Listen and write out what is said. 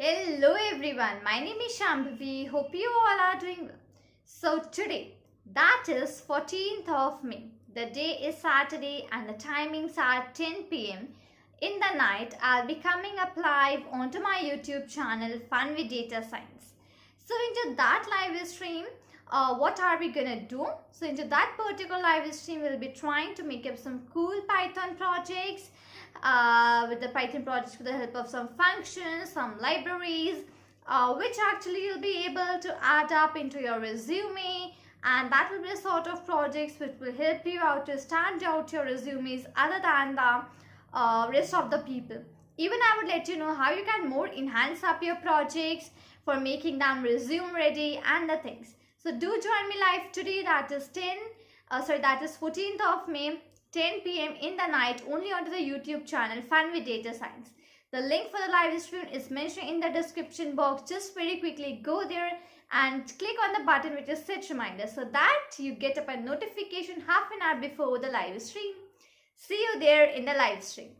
Hello everyone, my name is Shambhavi. Hope you all are doing well. So today, that is 14th of May. The day is Saturday and the timings are 10 p.m. In the night, I'll be coming up live onto my YouTube channel Fun with Data Science. So into that live stream, what are we gonna do? So into that particular live stream, we'll be trying to make up some cool Python projects with the Python projects with the help of some functions, some libraries, which actually you'll be able to add up into your resume, and that will be a sort of projects which will help you out to stand out your resumes other than the rest of the people. Even I would let you know how you can more enhance up your projects for making them resume ready and the things. So do join me live today, that is 14th of May, 10 p.m. in the night, only onto the YouTube channel Fun with Data Science. The link for the live stream is mentioned in the description box. Just very quickly go there and click on the button which is set reminder so that you get up a notification half an hour before the live stream. See you there in the live stream.